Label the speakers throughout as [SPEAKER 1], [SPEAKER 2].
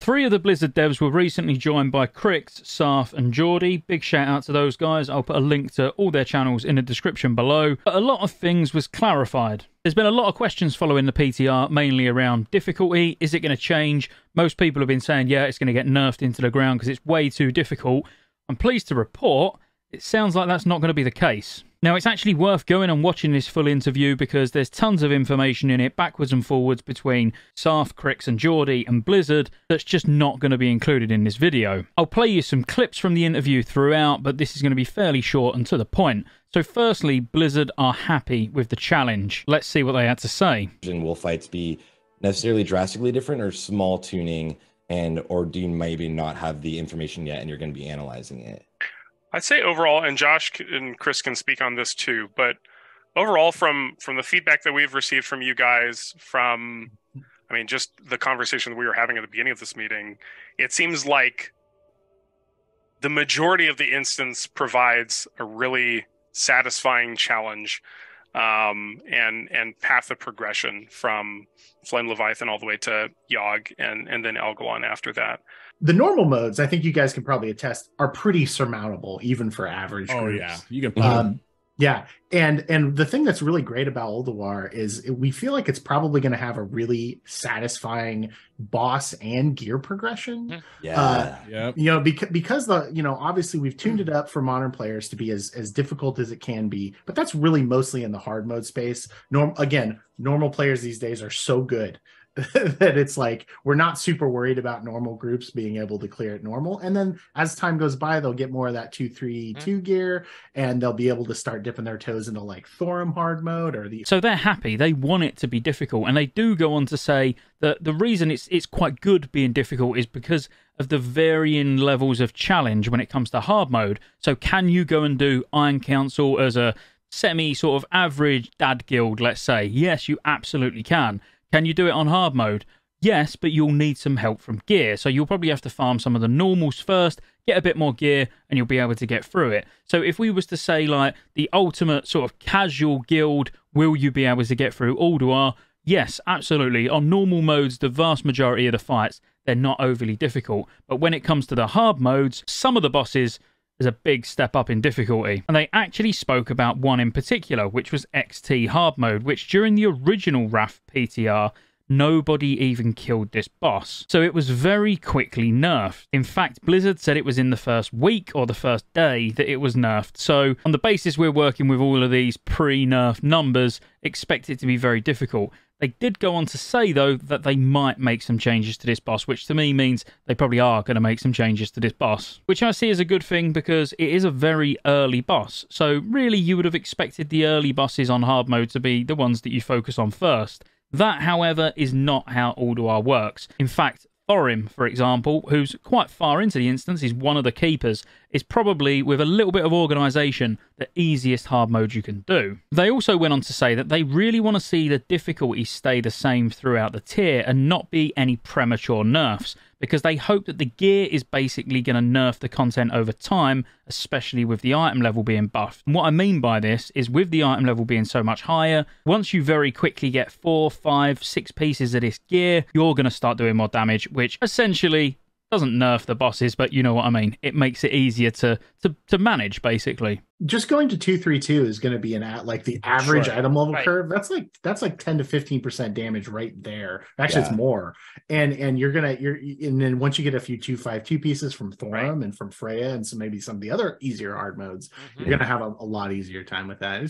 [SPEAKER 1] 3 of the Blizzard devs were recently joined by Crix, Sarf and Geordie. Big shout out to those guys. I'll put a link to all their channels in the description below. But a lot of things was clarified. There's been a lot of questions following the PTR, mainly around difficulty. Is it going to change? Most people have been saying, yeah, it's going to get nerfed into the ground because it's way too difficult. I'm pleased to report it sounds like that's not going to be the case. Now, it's actually worth going and watching this full interview because there's tons of information in it, backwards and forwards, between Sarf, Crix and Geordie and Blizzard that's just not going to be included in this video. I'll play you some clips from the interview throughout, but this is going to be fairly short and to the point. So firstly, Blizzard are happy with the challenge. Let's see what they had to say.
[SPEAKER 2] Will fights be necessarily drastically different or small tuning, or do you maybe not have the information yet and you're going to be analyzing it?
[SPEAKER 3] I'd say overall, and Josh and Chris can speak on this too, but overall from the feedback that we've received from you guys, from, I mean, just the conversation that we were having at the beginning of this meeting, it seems like the majority of the instance provides a really satisfying challenge and path of progression from Flame Leviathan all the way to Yogg and then Elgalon after that.
[SPEAKER 4] The normal modes, I think you guys can probably attest, are pretty surmountable, even for average groups.
[SPEAKER 5] Oh, yeah. You can
[SPEAKER 4] yeah. And the thing that's really great about Ulduar is we feel like it's probably going to have a really satisfying boss and gear progression.
[SPEAKER 5] Yeah.
[SPEAKER 4] You know, because obviously we've tuned it up for modern players to be as difficult as it can be, but that's really mostly in the hard mode space. Normal players these days are so good that it's like we're not super worried about normal groups being able to clear it normal. And then as time goes by, they'll get more of that 2-3-2 gear, and they'll be able to start dipping their toes into like Thorum hard mode or the.
[SPEAKER 1] So they're happy. They want it to be difficult, and they do go on to say that the reason it's quite good being difficult is because of the varying levels of challenge when it comes to hard mode. So can you go and do Iron Council as a semi sort of average dad guild, let's say? Yes, you absolutely can. Can you do it on hard mode? Yes, but you'll need some help from gear. So you'll probably have to farm some of the normals first, get a bit more gear, and you'll be able to get through it. So if we was to say, like, the ultimate sort of casual guild, will you be able to get through Ulduar? Yes, absolutely. On normal modes, the vast majority of the fights, they're not overly difficult. But when it comes to the hard modes, some of the bosses, there's a big step up in difficulty. And they actually spoke about one in particular, which was XT hard mode, which during the original Wrath PTR, nobody even killed this boss. So it was very quickly nerfed. In fact, Blizzard said it was in the first week or the first day that it was nerfed. So on the basis we're working with all of these pre-nerf numbers, expect it to be very difficult. They did go on to say, though, that they might make some changes to this boss, which to me means they probably are going to make some changes to this boss, which I see as a good thing because it is a very early boss. So really, you would have expected the early bosses on hard mode to be the ones that you focus on first. That, however, is not how Ulduar works. In fact, Thorim, for example, who's quite far into the instance, is one of the keepers, is probably, with a little bit of organisation, the easiest hard mode you can do. They also went on to say that they really want to see the difficulty stay the same throughout the tier and not be any premature nerfs, because they hope that the gear is basically going to nerf the content over time, especially with the item level being buffed. And what I mean by this is with the item level being so much higher, once you very quickly get 4, 5, 6 pieces of this gear, you're going to start doing more damage, which essentially doesn't nerf the bosses, but you know what I mean. It makes it easier to manage, basically.
[SPEAKER 4] Just going to 2-3-2 is going to be like the average item level curve. That's like 10 to 15% damage right there. Actually, it's more. And then once you get a few 2-5-2 pieces from Thorum and from Freya and maybe some of the other easier hard modes, you're going to have a lot easier time with that.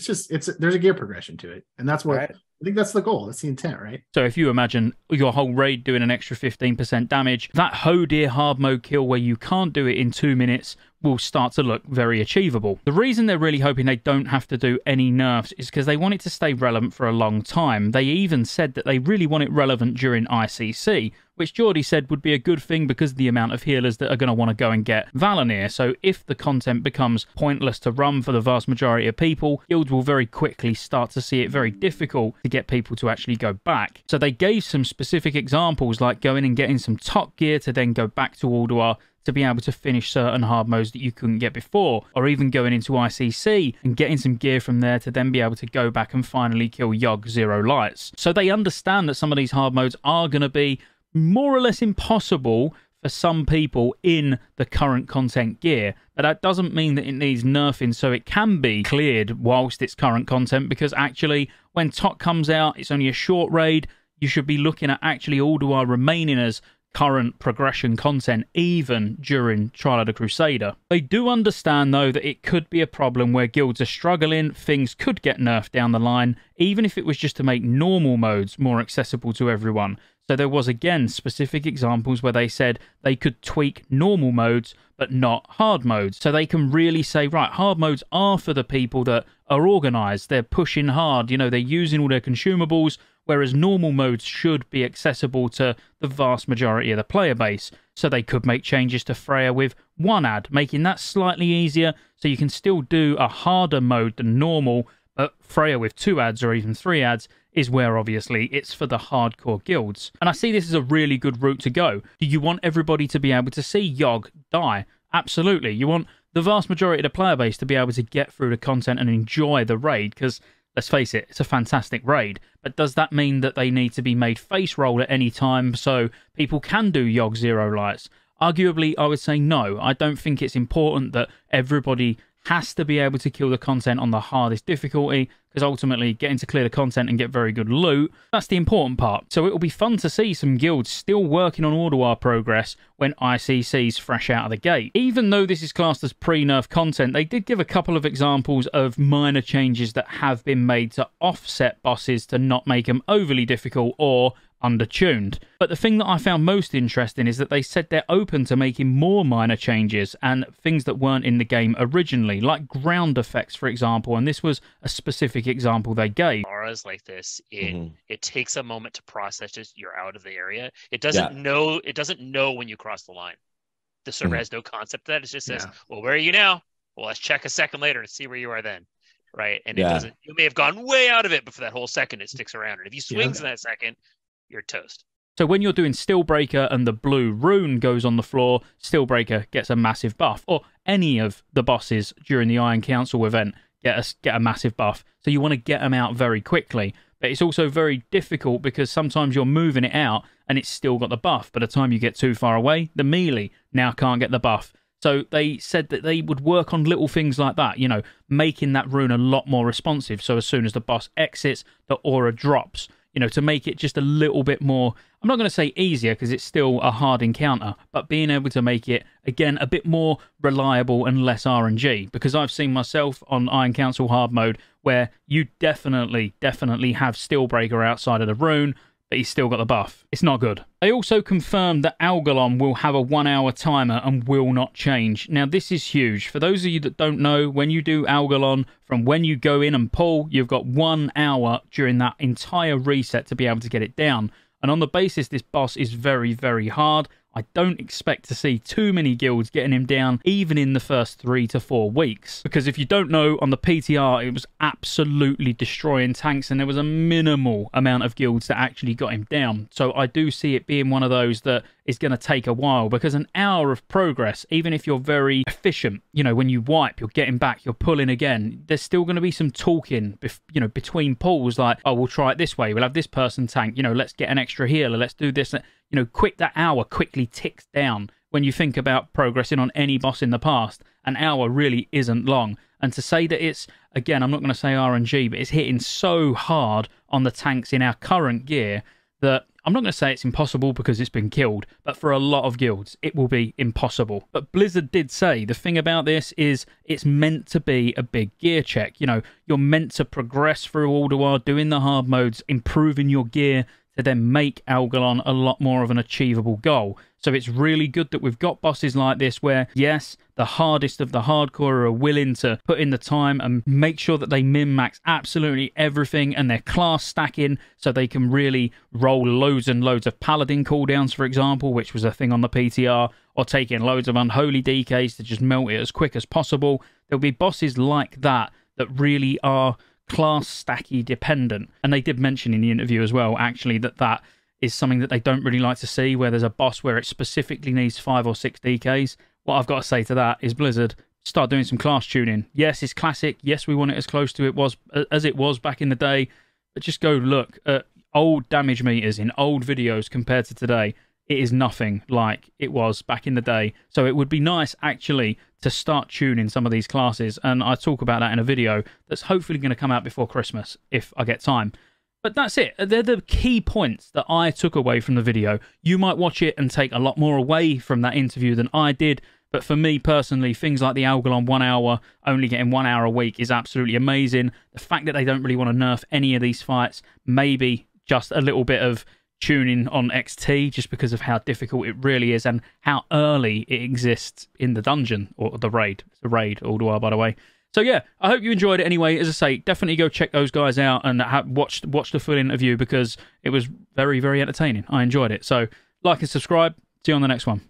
[SPEAKER 4] There's a gear progression to it, and that's what. I think that's the goal. That's the intent, right?
[SPEAKER 1] So if you imagine your whole raid doing an extra 15% damage, that Hodir hard mode kill where you can't do it in 2 minutes will start to look very achievable. The reason they're really hoping they don't have to do any nerfs is because they want it to stay relevant for a long time. They even said that they really want it relevant during ICC, which Geordie said would be a good thing because of the amount of healers that are going to want to go and get Valinir. So if the content becomes pointless to run for the vast majority of people, guilds will very quickly start to see it very difficult to get people to actually go back. So they gave some specific examples, like going and getting some top gear to then go back to Ulduar to be able to finish certain hard modes that you couldn't get before, or even going into ICC and getting some gear from there to then be able to go back and finally kill Yogg Zero Lights. So they understand that some of these hard modes are going to be more or less impossible for some people in the current content gear, but that doesn't mean that it needs nerfing, so it can be cleared whilst it's current content, because actually when TOC comes out, it's only a short raid. You should be looking at actually Ulduar remaining as current progression content even during Trial of the Crusader. They do understand though that it could be a problem where guilds are struggling, things could get nerfed down the line, even if it was just to make normal modes more accessible to everyone. So there was again specific examples where they said they could tweak normal modes but not hard modes. So they can really say, right, hard modes are for the people that are organised, they're pushing hard, you know, they're using all their consumables, whereas normal modes should be accessible to the vast majority of the player base. So they could make changes to Freya with 1 ad, making that slightly easier, so you can still do a harder mode than normal, but Freya with 2 ads or even 3 ads is where obviously it's for the hardcore guilds. And I see this as a really good route to go. Do you want everybody to be able to see Yogg die? Absolutely. You want the vast majority of the player base to be able to get through the content and enjoy the raid, because let's face it, it's a fantastic raid. But does that mean that they need to be made face roll at any time so people can do Yogg Zero Lights? Arguably, I would say no. I don't think it's important that everybody has to be able to kill the content on the hardest difficulty, because ultimately getting to clear the content and get very good loot, that's the important part. So it will be fun to see some guilds still working on Ulduar progress when ICC's fresh out of the gate. Even though this is classed as pre-nerf content, they did give a couple of examples of minor changes that have been made to offset bosses to not make them overly difficult or undertuned. But the thing that I found most interesting is that they said they're open to making more minor changes and things that weren't in the game originally, like ground effects, for example, and this was a specific example they gave.
[SPEAKER 6] Auras like this, it takes a moment to process just you're out of the area. It doesn't know when you cross the line. The server has no concept of that. It just says, well, where are you now? Well, let's check a second later and see where you are then. Right. And it doesn't, you may have gone way out of it, but for that whole second it sticks around. And if you swings in that second, you're toast. So when you're doing Steelbreaker and the blue rune goes on the floor, Steelbreaker gets a massive buff. Or any of the bosses during the Iron Council event get a massive buff. So you want to get them out very quickly. But it's also very difficult because sometimes you're moving it out and it's still got the buff. By the time you get too far away, the melee now can't get the buff. So they said that they would work on little things like that, you know, making that rune a lot more responsive. So as soon as the boss exits, the aura drops. You know, to make it just a little bit more, I'm not going to say easier because it's still a hard encounter, but being able to make it, again, a bit more reliable and less RNG. Because I've seen myself on Iron Council hard mode where you definitely have Steelbreaker outside of the rune, but he's still got the buff. It's not good. They also confirmed that Algalon will have a 1-hour timer and will not change. Now, this is huge. For those of you that don't know, when you do Algalon, from when you go in and pull, you've got 1 hour during that entire reset to be able to get it down. And on the basis this boss is very, very hard, I don't expect to see too many guilds getting him down, even in the first 3 to 4 weeks. Because if you don't know, on the PTR, it was absolutely destroying tanks, and there was a minimal amount of guilds that actually got him down. So I do see it being one of those that is going to take a while, because an hour of progress, even if you're very efficient, you know, when you wipe, you're getting back, you're pulling again, there's still going to be some talking, you know, between pulls, like, oh, we'll try it this way, we'll have this person tank, you know, let's get an extra healer, let's do this. You know, that hour quickly ticks down. When you think about progressing on any boss in the past, an hour really isn't long. And to say that it's, again, I'm not going to say RNG, but it's hitting so hard on the tanks in our current gear that I'm not going to say it's impossible because it's been killed, but for a lot of guilds, it will be impossible. But Blizzard did say the thing about this is it's meant to be a big gear check. You know, you're meant to progress through Ulduar, doing the hard modes, improving your gear, to then make Algalon a lot more of an achievable goal. So it's really good that we've got bosses like this where, yes, the hardest of the hardcore are willing to put in the time and make sure that they min-max absolutely everything, and they're class stacking so they can really roll loads and loads of Paladin cooldowns, for example, which was a thing on the PTR, or taking loads of unholy DKs to just melt it as quick as possible. There'll be bosses like that that really are class stacky dependent, and they did mention in the interview as well actually that is something that they don't really like to see, where there's a boss where it specifically needs 5 or 6 DKs. What I've got to say to that is, Blizzard, start doing some class tuning. Yes, it's classic, yes, we want it as close to as it was back in the day, but just go look at old damage meters in old videos compared to today.
[SPEAKER 1] it is nothing like it was back in the day. So it would be nice, actually, to start tuning some of these classes. And I talk about that in a video that's hopefully going to come out before Christmas, if I get time. But that's it. They're the key points that I took away from the video. You might watch it and take a lot more away from that interview than I did. But for me personally, things like the Algalon 1 hour, only getting 1 hour a week is absolutely amazing. The fact that they don't really want to nerf any of these fights, maybe just a little bit of tuning on XT just because of how difficult it really is and how early it exists in the dungeon or the raid. It's a raid, Ulduar, by the way. So yeah, I hope you enjoyed it anyway. As I say, definitely go check those guys out and watch the full interview because it was very, very entertaining. I enjoyed it. So like and subscribe. See you on the next one.